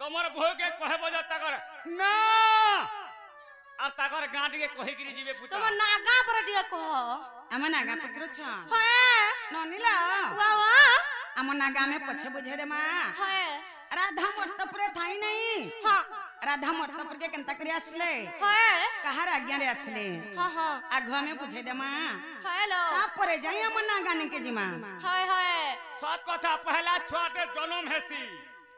तमर भो के कहबो जे तकर ना आ तकर गांडी के कहि गिरी जीवे पुता तुम नागा पर दिया कह आम नागा पचरो छ है ननिला वावा आम नागा में पछे बुझे दे मां है राधा मर्तपुरे थाई नहीं हां राधा मर्तपुर के केनता करी आसले है कहार आज्ञा रे आसले हां हां आघवा में बुझे दे मां हेलो तापरे जाई आम नागा ने के जिमा है सत कथा पहला छुआते जन्म हेसी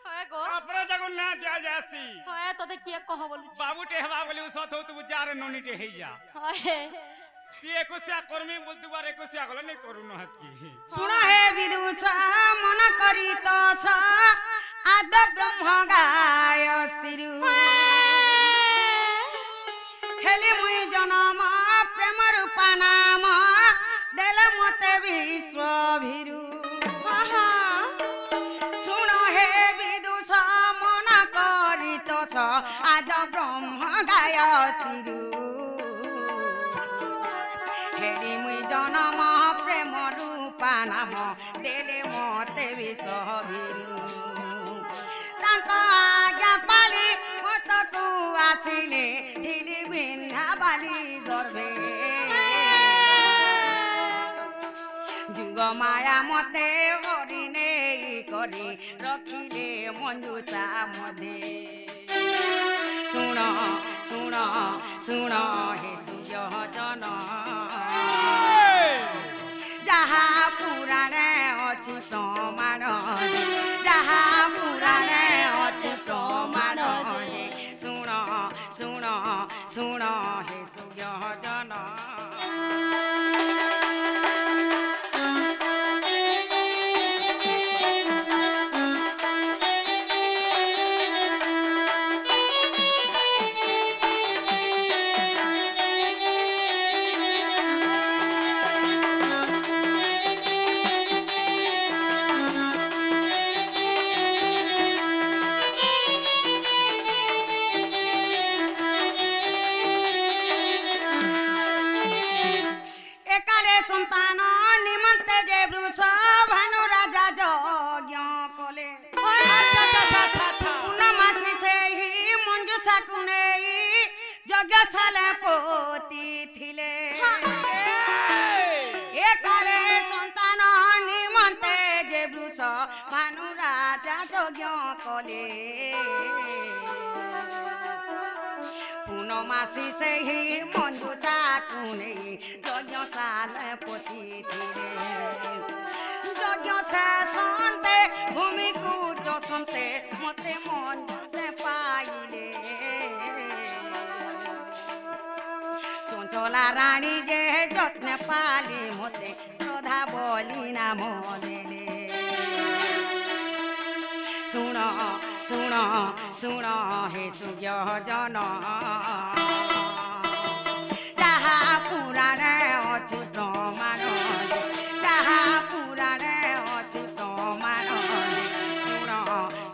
है गो अपरे जगह ना जा जासी है तो दे किए कह बोलू बाबू टेहवा बोली सत हो तू जार नोनी टे हे जा है ती एकुसिया कर्मी बोल तू बार एकुसिया गले नहीं करू न हत की सुना है विदुषा मन करी तो छ आद ब्रह्म गाय स्थिरु खेली मुई जन्म प्रेम रूपा नाम देल मते विश्व भिरु सुन हे विदुषा मन करी तो छ आद ब्रह्म गाय स्थिरु हेली मुई जन्म प्रेम रूपा नाम देले मते विश्व भिरु तांको आज्ञा पाली मतकु आसिले थिली बिन्धा बाली गर्भे जुग माया मते हरिने करी रखिले मंजुषा मधे सुन सुन सुन हे सूर्य जन जहा पुराणे अछि प्रमाण जहा पुराणे अछि प्रमाण सुन सुन सुन हे सूर्य जन संतान निमंते जे वृष भानु राजा यज्ञ कले पूर्णमासी से ही मंजुषा कुने यज्ञशाला पोती थिले एकाले संतान निमंते जे वृष भानु राजा यज्ञ कले पूर्णमासी से ही मंजुषा कुने यज्ञशाला पोती थिले यज्ञ से संते भूमि को जो संते मते मंजुषा पाइले चंचला रानी जे जत्न पाली मते श्रद्धा बोली नाम देले सुन सुन सुन हे सूर्य जन जहा पुराणे अछि प्रमाण जहा पुराणे अछि प्रमाण सुन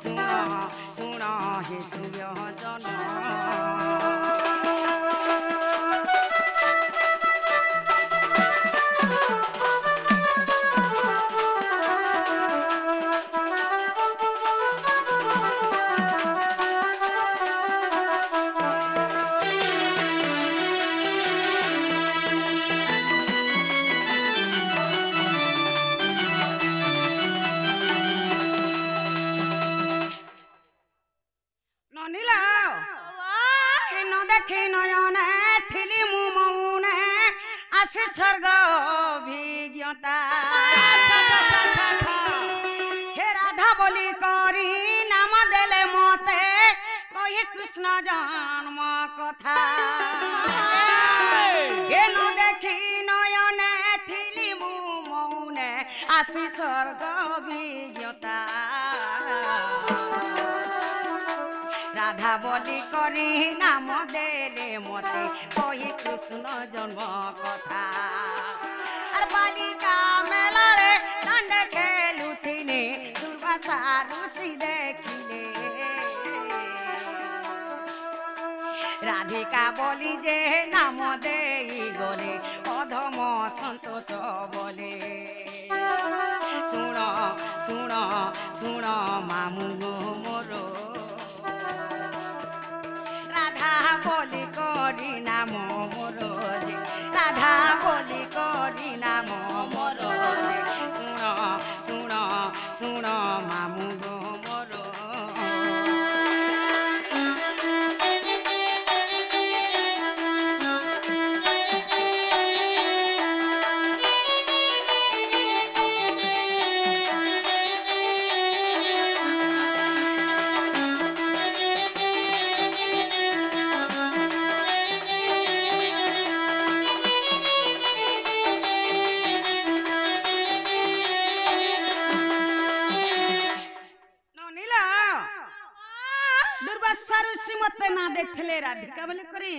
सुन सुन हे सूर्य जन स्वर्ग अभिज्ञता हे राधा बोली करी नाम देले मते कही कृष्ण जन्म कथा हे न देखी नयने थिली मु मौने आसी स्वर्ग अभिज्ञता राधा बोली करी नाम देले मते कही कृष्ण जन्म कथा और बालिका मेला रे दंड खेलुथिले दुर्वासा ऋषि देखिले राधिका बोली जे नाम देई गले अधम संतोष बोले सुन सुन सुन मामु गो मोरो ଶୁଣ ମାମୁଁ ଗୋ ମୋର मते ना देथिले राधिका बोली करी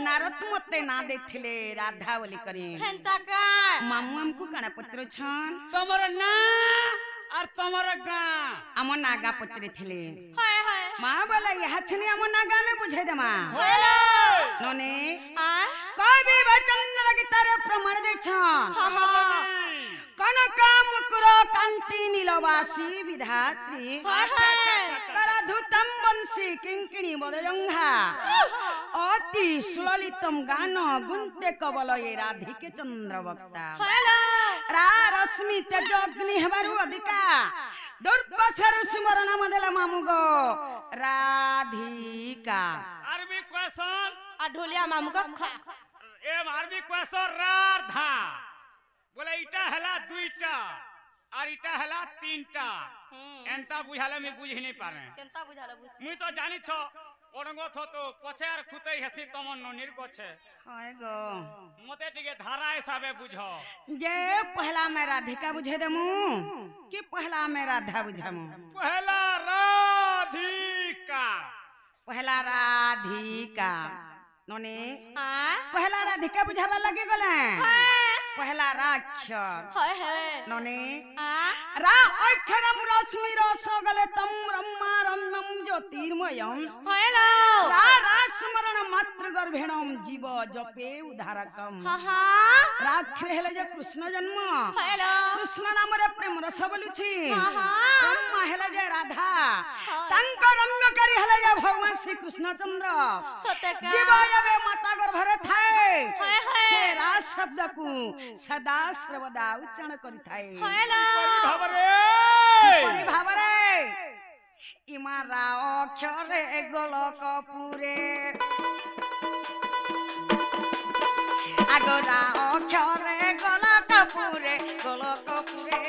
नारद मते ना देथिले राधा बोली करी हेंता का मामू हमको काना पत्र छन तमर ना और तमर गा हम नागा पत्रे थिले हाय हाय मां बोला यह छनी हम नागा में बुझाई देमा हेलो नोने हां कवि वचंद्र की तारे प्रमाण दे छन हां हां कनक मुकुर कांति नीलवासी विधात्री हाय हाय कराधुतम वंशी किंकिणी बदजंघा अति सुललितम गान गुंते कबल ये राधिके चंद्र वक्ता हेलो रा रश्मि तेज अग्नि हेबारु अधिका दुर्वासारु सुमर नाम देला मामू गो राधिका अरबी क्वेश्चन आ ढोलिया मामू का ए अरबी क्वेश्चन राधा बोले इटा हला दुईटा और इटा हला तीनटा एंता बुझाले में बुझ नहीं पारे केनता बुझाला बुझ मुई तो जानि छ ओडंगो थो तो पछे आर खुतई हेसी तमन ननिर गछे हाय गो मते टिके धारा हिसाबे बुझो जे पहला में राधिका बुझे देमु कि पहला में राधा बुझामु पहला राधिका पहला राधिका नोने हां पहला राधिका बुझाबा लगे गले पहला राक्षर हाय हाय नोने हां रा अक्षरम रश्मि रस गले तम ब्रह्मा रम्यम ज्योतिर्मयम हेलो रा रास्मरण मात्र गर्भेणम जीव जपे उद्धारकम हां हां राक्षर हेले जे कृष्ण जन्म हेलो कृष्ण नाम रे प्रेम रस बोलुछि हां हां ब्रह्मा हेले जे राधा तंक रम्यकारी हेले जे भगवान श्री कृष्ण चंद्र सत्य का जीव यबे माता गर्भरे थाए हाय हाय से रा शब्द को सदा सर्वदा उच्चारण करि थाए हेलो परि भावरे इमारा अक्षरे गोलक पुरे आगरा अक्षरे गोलक पुरे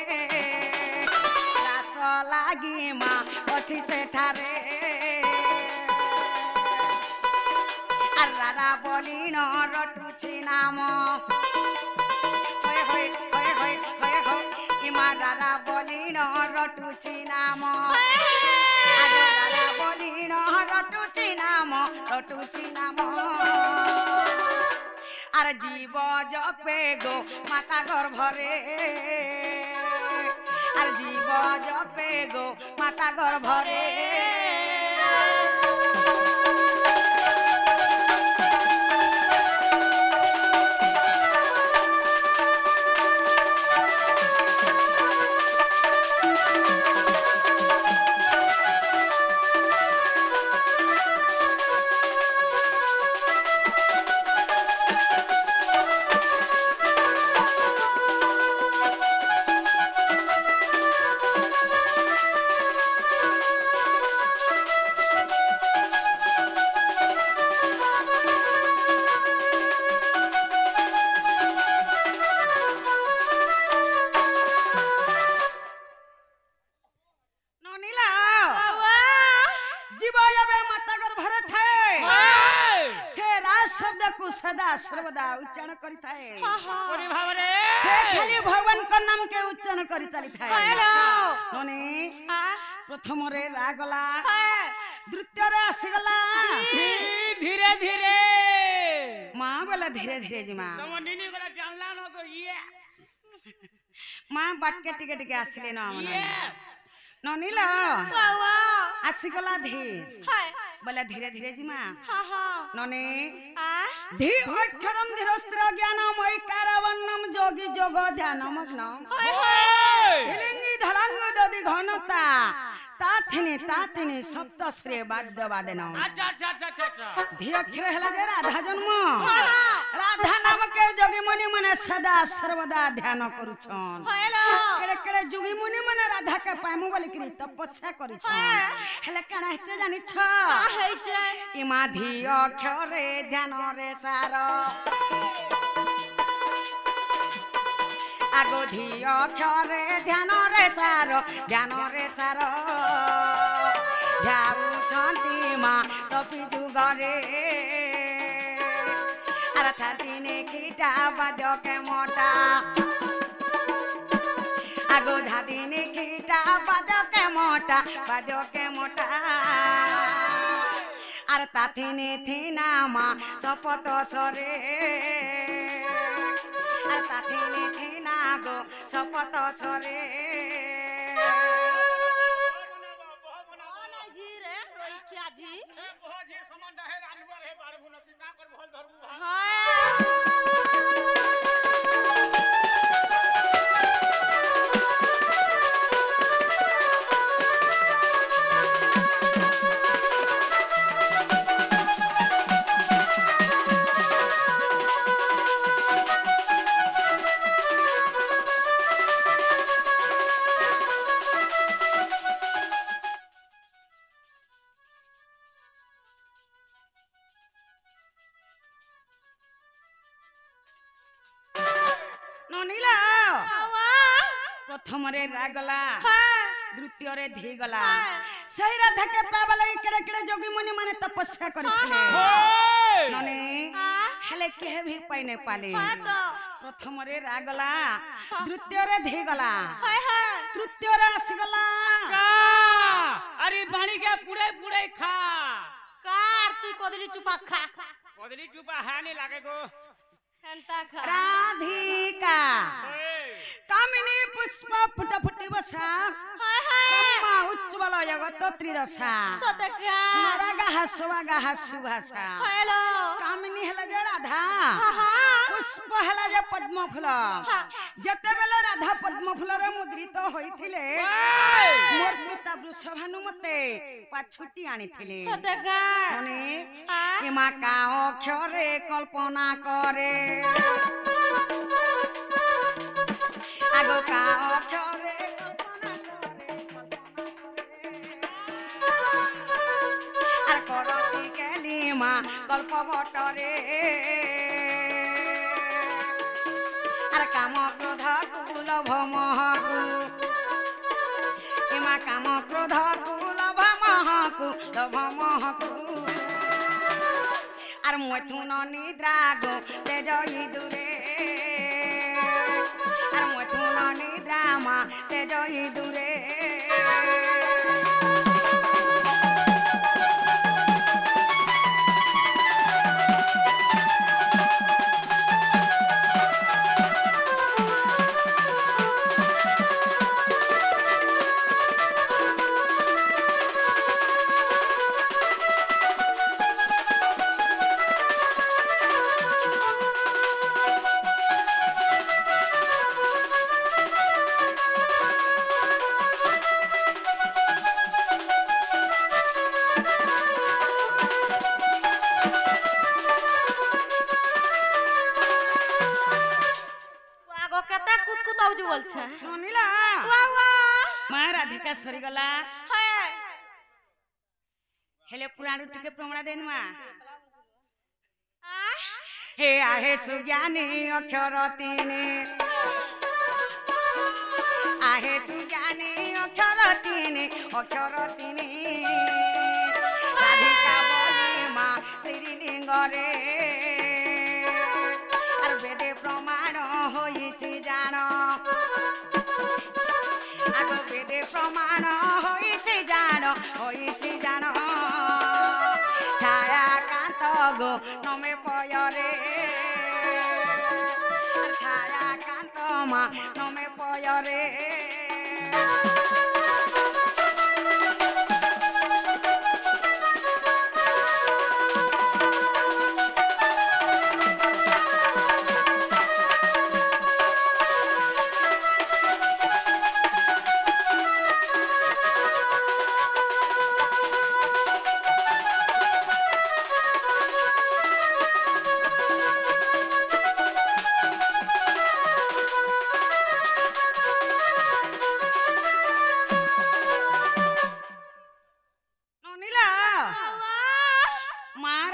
रास लागी मा अछि सेठारे आरारा बोली न रटुछि नाम होय होय होय होय होय होय इमारारा बोली न रटुछि नाम आगरारा बोली न रटुछि नाम आर जीव जपे गो माता गर्भरे आर जीव जपे गो माता गर्भरे सदा सर्वदा उच्चारण करि थाए परि भावरे से खाली भगवान को नाम के उच्चारण करि चली थाए हेलो नने हां प्रथम रे रागला हां द्वितीय रे आसीगला धीरे धीरे मां बोला धीरे धीरे जी मां तम निनी गला जानला न तो ये मां बाटके टिके टिके आसीले न हमन ननिला वाह आसीगला धी हाय बोला धीरे धीरे जी मां हां हां नने हां धी अक्षरम धीरस्त्र ज्ञानमय कारवन्नम जोगी जोग ध्यान मग्न हाय हाय हिलिंगी धलांग ददि ঘনতা তাথিনি সপ্ত শ্রে বাদ্য বাদেন আচ্ছা আচ্ছা আচ্ছা আচ্ছা আচ্ছা ধি অক্ষর হেলা যে রাধা জন্ম রাধা নামকে যোগী মুনি মানে সদা সর্বদা ধ্যান করুছন হ্যালো কেড়ে কেড়ে যোগী মুনি মানে রাধাকে পাইমু বলি করি তপস্যা করিছন হেলে কানা হেছে জানিছ হয়েছে ইমা ধি অক্ষরে ধ্যান রে সার আগো ধি অক্ষরে ধ্যান রে সার ধ্যাউছন্তি মা তপি যুগরে আর থাতিনে খিটা বাদ্যকে মোটা আগো ধাদিনে খিটা বাদ্যকে মোটা আর তাথিনে থিনা মা শপথ সরে আর তাথিনে থিনা গো শপথ সরে জি রে রইখিয়া জি এ বহুত যে সমান হে রানবার হে পারবো না তুই কা কর ভল ধরবু ননিলা বাবা প্রথমরে রাগলা হ্যাঁ দ্বিতীয়রে ধি গলা সেই রাধাকে পাবা লাগি কেড়ে কেড়ে যোগী মুনি মানে তপস্যা করিଥିଲେ ননে হেলে কেহে ভি পাই নে পালে হ্যাঁ তো প্রথমরে রাগলা দ্বিতীয়রে ধি গলা হ্যাঁ হ্যাঁ তৃতীয়রে আসিগলা আরে বাণী কে পুড়ে পুড়ে খা কার তুই কদলি চুপা খা কদলি চুপা হানি লাগে গো হেনতা খা রাধিকা ওই কামিনী পুষ্প ফুট ফুটি বসা হ্যাঁ হ্যাঁ ব্রহ্মা উজ্জ্বল জগত ত্রিদশা সতকা নরগাহা সুবাগাহা সুভাষা হ্যালো কামিনী হেলা যে রাধা হ্যাঁ পুষ্প হেলা যে পদ্ম ফুল যেতেবেলে রাধা পদ্ম ফুলরে মুদ্রিত হইଥିଲେ মোর পিতা বৃষভানুমতে পাছুটি আনিଥିଲେ সতকা মানে হ্যাঁ এমা কা অক্ষরে কল্পনা করে আগো কা অক্ষরে কল্পনা করে আর করতি কেলিমা কল্প বটরে আর কাম ক্রোধ কুলভ মহকু এমা কাম ক্রোধ কুলভ মহকু আর মথুন নিদ্রা গো তেজ ইদুরে আর মথুন নিদ্রা মা তেজ ইদুরে আগো কেতে কুতকুতাউজি বলছে ননিলা বাবা মা রাধিকা সরিগলা হ্যাঁ হেলে পুরাণু টিকে প্রমাণ দেন মা আহ হে আহে সুজ্ঞানী অক্ষর তিনে আহে সুজ্ঞানী অক্ষর তিনে রাধিকা বলে মা শ্রীলিঙ্গরে আর বেদে প্রমাণ হইছি জান আগ বেদে প্রমাণ হইছি জান ছায়া কান্ত গো নমে পয়রে আর ছায়া কান্ত মা নমে পয়রে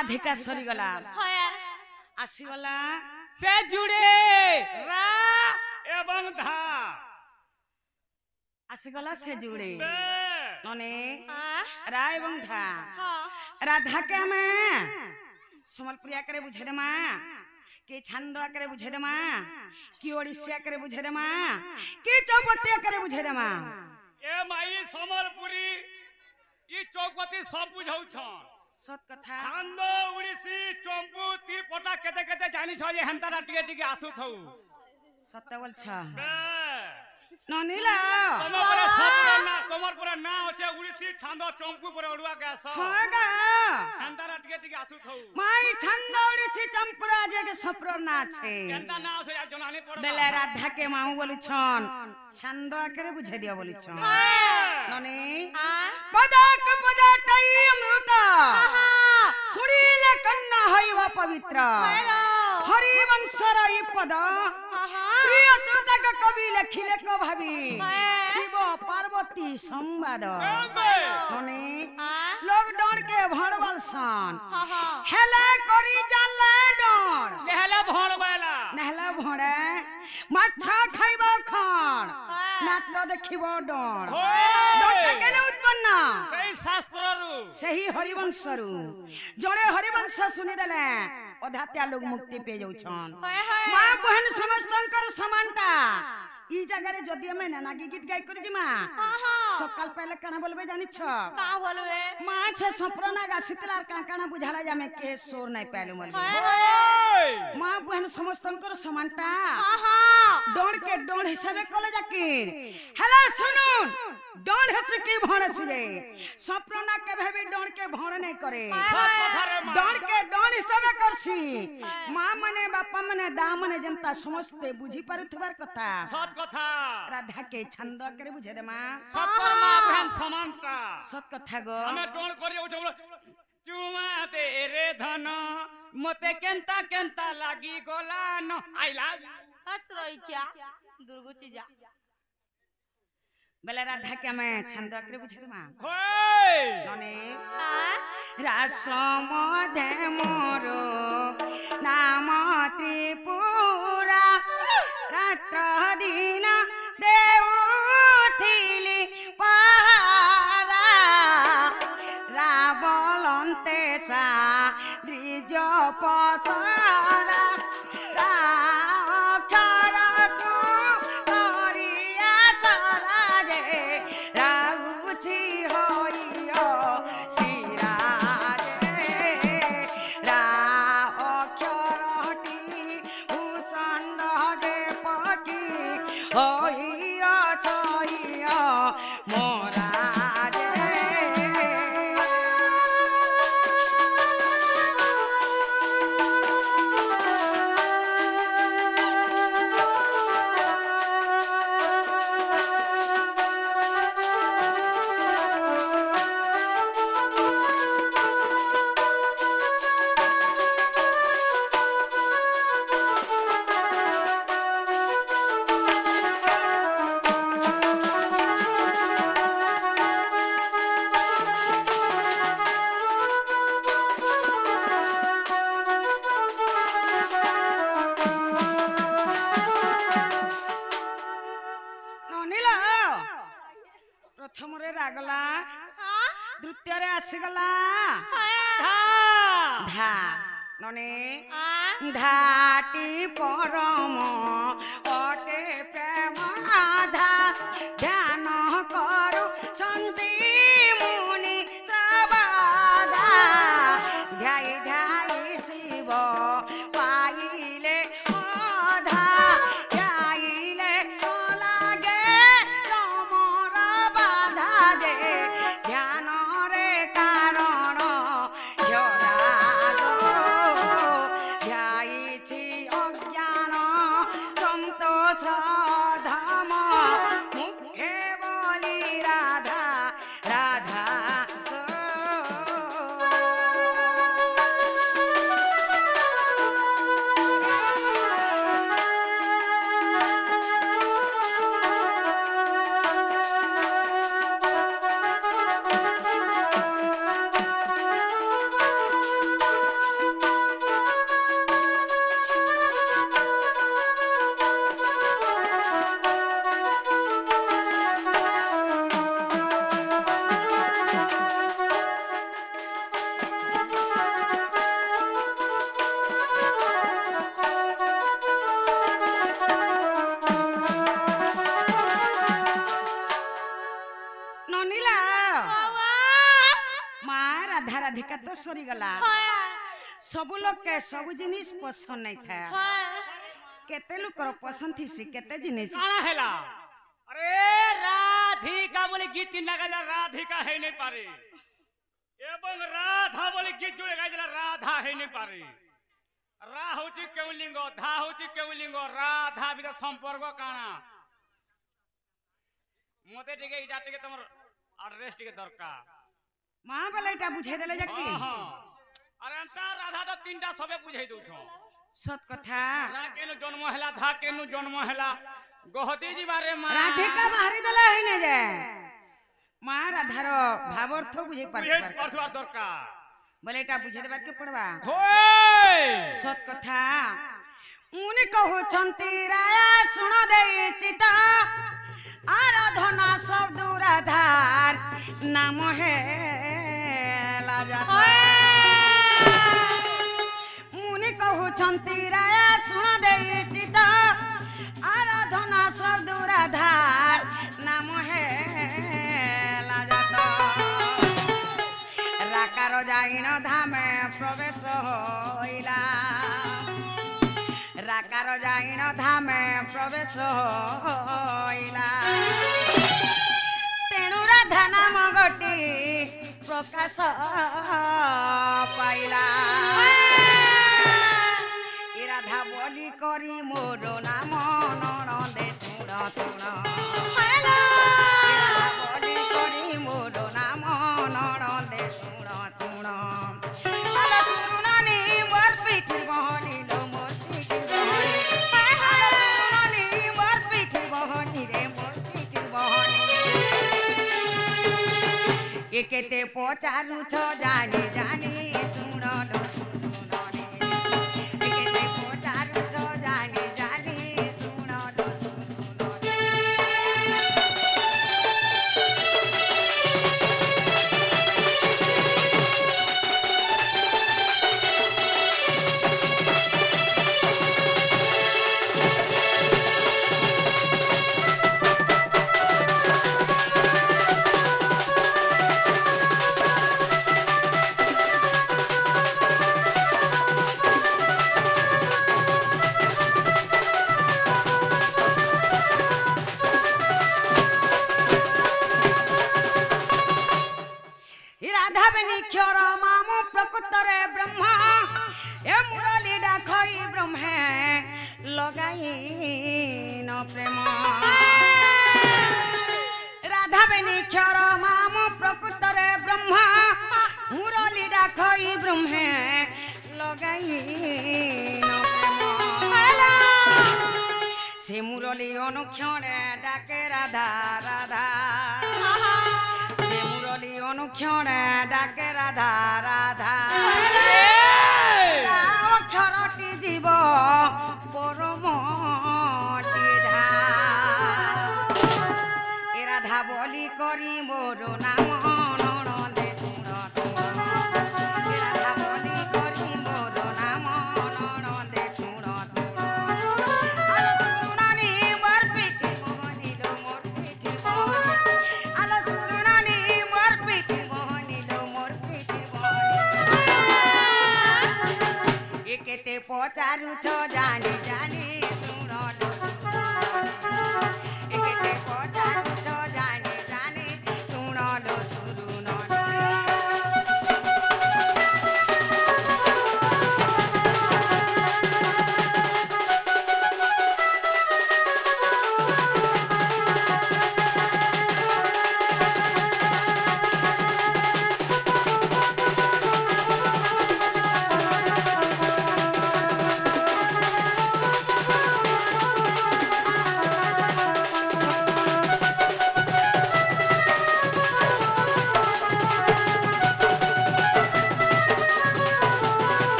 ରାଧିକା ସରିଗଲା হয় ଆସିଗଲା से जुड़े रा एवं धा ଆସିଗଲା ସେ ଯୁଡେ बे ନନେ হ্যাঁ ରା ଏବଂ ଧା হ্যাঁ ରାଧାକେ ଆମେ ସମ୍ବଲପୁରୀ ଆକାରେ ବୁଝେଇ ଦେମା କି ଛାନ୍ଦ ଆକାରେ ବୁଝେଇ ଦେମା କି ଓଡ଼ିଶୀ ଆକାରେ ବୁଝେଇ ଦେମା କି ଚୌପତି ଆକାରେ ବୁଝେଇ ଦେମା ए माई समलपुरी ई चौपती सब बुझाउछन ସତ କଥା छांद उड़ीसी चंपू ती पता केते केते जानि छ जे हंतारा टिके टिके आसु थौ ସତ ବୋଲଛ बे ନନିଲା तमर पूरा ना होछे उड़ीसी छांद चंपू पर ओडुआ के आस ହଁ ଗା हंतारा टिके टिके आसु थौ মাই ছন্দ ଓଡ଼ିଶୀ ଚମ୍ପୁରା ଯେକେ ସପ୍ର ନା আছে केनता ना होछे या जनानी पड़ ବେଲେ ରାଧାକେ ମାଉ ବୋଲୁଛନ୍ ଛାନ୍ଦ ଆକାରେ ବୁଝେଇ ଦିଅ ବୋଲୁଛନ୍ ନନେ হ্যাঁ ପଦକ ପଦଟାଇ ଅମୃତ ଶୁଣିଲେ କନ୍ୟା ହଇବ ପବିତ୍ର ହରିବଂଶର ଇ ପଦ ଶ୍ରୀ ଅଚ୍ୟୁତାଙ୍କ କବି ଲେଖିଲେ କ ଭାବି ଶିବ ପାର୍ବତୀ ସମ୍ବାଦ ନନେ लोग डोर के भण बलसन हेला करी जाले डोर लेहला भोड़ वाला नहला भणे माछा खाइबो खण नाट देखिबो डोर डोरटा केने उत्पन्न सही शास्त्र रु सही हरिवंश रु जड़े हरिवंश सुनि देले अधात्या लोग मुक्ति पे जाउछन मां बहन समस्तंकर समानता ई जगह रे जदी हमें नागी गीत गाय करी जिमा सकाल पहले काना बोलबे जानि छ का बोलबे मां छे सप्रना गासितलार काना बुझाला जामे के सोर नै पालु मल मां बहन समस्तंकर समानता डोड़ के डोड़ हिसाबे कले जाकिर हेला सुनुन डोड़ हस की भणस जे सप्रना के भेबे डोड़ के भण नै करे डोड़ के डोड़ हिसाबे करसी मां मने बापा मने दा मने जनता समस्त बुझी पारुथबार कथा सत कथा राधा के छंद करे बुझे दे मां सत्तर मां बहन समानता सत कथा गो हमें डोन करियो बोलो चुमा तेरे धन मते केंता केंता लागी गोला न आई लव हट रही क्या दुर्गुची जा बेले राधा के मैं छंद करे बुझे दे मां होय नने हां रासम दे मोरो नाम त्रिपुरा रात्र दिन देउथिली पहारा रावलन्ते सा द्रिज पसरा राखरको करिया सराजे राउछि होइयो सिराजे रा अक्षरटी भूषण्ड जे पकी होइयो छइयो मोराजे ननिला प्रथम रे रागला द्वितीय रे आसीगला धा नने धाटी परम अटे प्रेम आधा ध्यान करू चंदी मुनि श्रवदा ध्याय ध्याय शिव पाइले अधा ध्याइले लागे तमर बाधा जे ध्यान रे कारण ध्यायिछि अज्ञान संतोष धाम मुखे बोली राधा राधा राधा राधिका तो सरी गला सब लोग के सब जिनिस पसंद नहीं था केते लोग कर पसंद थी सी केते जिनिस काना हैला अरे राधिका बोले गीत तीन लगा जा राधिका है नहीं पारे एवं राधा बोले गीत जुड़े गया राधा है नहीं पारे रा होची केउ लिंग धा होची केउ लिंग राधा बिना संपर्क काना मते टिके इटा टिके तमर एड्रेस टिके दरकार मां बोले इटा बुझे देले जकी हां अरे अंता राधा तो तीनटा सबे बुझाई दउ छ सत कथा रा केनु जन्म हैला धा केनु जन्म हैला गहती जी बारे मां राधिका बाहरी देला है ने जे मां राधार भावार्थ बुझे बुझे पर परसवार दरकार बोले इटा बुझे देबा के पड़वा होय सत कथा उनी कहू चंती राया सुन दे चिता आराधना शब्द राधार नाम है लाजा मुनि कहू चंती राया सुन दे चिता आराधना शब्द राधार नाम है लाजा राकार जाइन धामे प्रवेश होइला राकार जाइन धामे प्रवेश होइला तेणु राधा नाम गोटी प्रकाश पाइला ए राधा बोली करी मोर नाम ननदे सुण सुण राधा बोली करी मोर नाम ननदे सुण सुण आलो सुरुनानी मोर पिठी बहनिलो मोर पिठी बहनी आलो सुरुनानी मोर पिठी बहनी रे मोर पिठी बहनी ए केते पचारु छ जानी जानी सुनलो सुरुनानी ए केते पचारु छ जानी जानी सुनलो सुरुनानी राधा बेनी क्षर मामु प्रकृतरे ब्रह्मा ए मुरली डाखई ब्रह्मे लगाई न प्रेम राधा बेनी क्षर मामु प्रकृतरे ब्रह्मा मुरली डाखई ब्रह्मे लगाई न प्रेम से मुरली अनुक्षणे डाके राधा राधा से मुरली अनुक्षणे डाके राधा राधा अक्षरटी जीव परमटी धा ए राधा बोली करी मोर नाम ननदे सुण सुण ए राधा बोली करी मोर नाम ननदे सुण सुण आलो सुरुनानी मोर पिठी बहनिलो मोर पिठी बहनी आलो सुरुनानी मोर पिठी बहनिलो मोर पिठी बहनी ए केते पचारु छ जानी जानी सुनलो सुरुनानी ए केते पचारु छ जानी जानी सुनलो सुरुनानी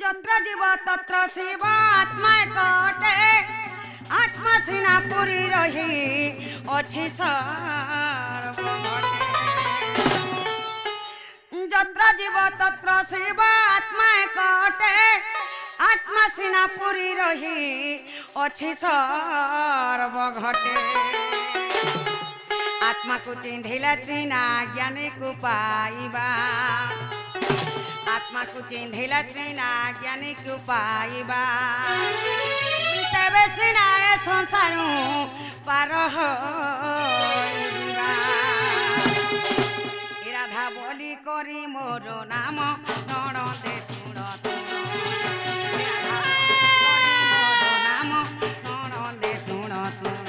जत्र जीव तत्र शिव आत्मा कोटे आत्मा सिना पुरी रही ଅଛି ସର୍ବଘଟେ যত্র জীব তত্র শিব আত্মা একটে আত্মা সিনা পুরী রহি অছি সর্বঘটে আত্মা কু চিন্ধিলে সিনা জ্ঞানী কু পাইবা আত্মা কু চিন্ধিলে সিনা জ্ঞানী কু পাইবা তেবে সিনা এ সংসারু পার হইবা রাধা বলি করি মোর নাম নড়দে শুণ শুণ রাধা করি মোর নাম নড়দে শুণ শুণ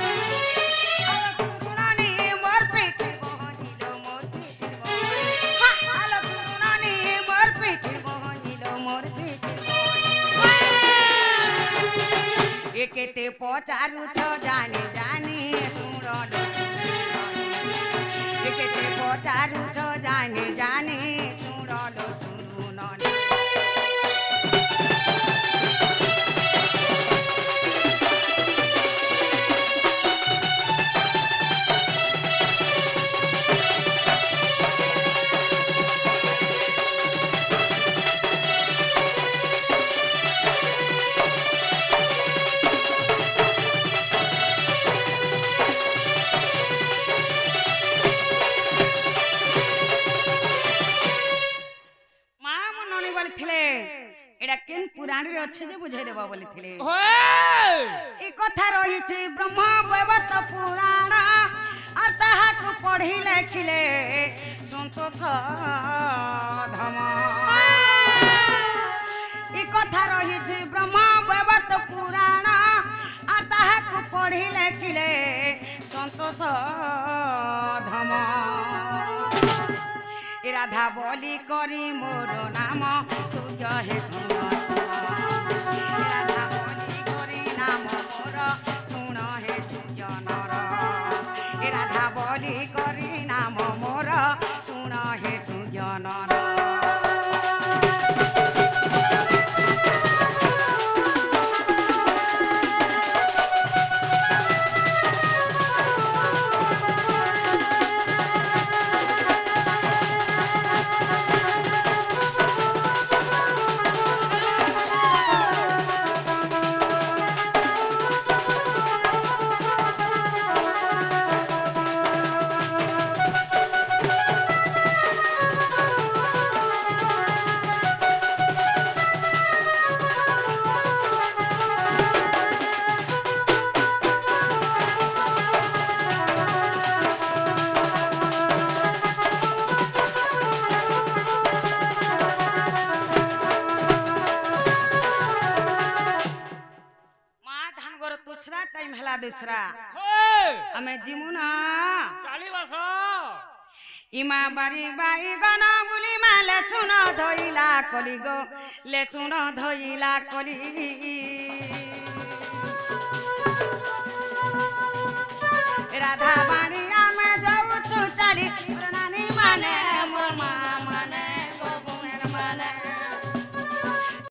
শুণনি মোর পিঠি বহনিল মোর পিঠি বহনিল শুণনি মোর পিঠি বহনিল মোর পিঠি একেতে পচারুছ জানি জানি শুণল কেতে পচারুছ জানি জানি শুণল শুণ পুরাণ রে আছে যে বুঝাই দেবা বলিছিলে এই কথা রহিছে ব্রহ্ম বৈবর্ত পুরাণ আর তাহাকু পঢ়ি লেখিলে সন্তোষ ধম এই কথা রহিছে ব্রহ্ম বৈবর্ত পুরাণ আর তাহাকু পঢ়ি লেখিলে সন্তোষ ধম রাধা বলি করি মোর নাম সূর্য হে শুণ শুণ রাধা বলি করি নাম মোর শুণ হে সূর্য নর রাধা বলি করি নাম মোর শুণ হে সূর্য নর दूसरा हमें जिमुना इमा बारी बाई गना बुली माले सुनो धोइला कली गो ले सुनो धोइला कली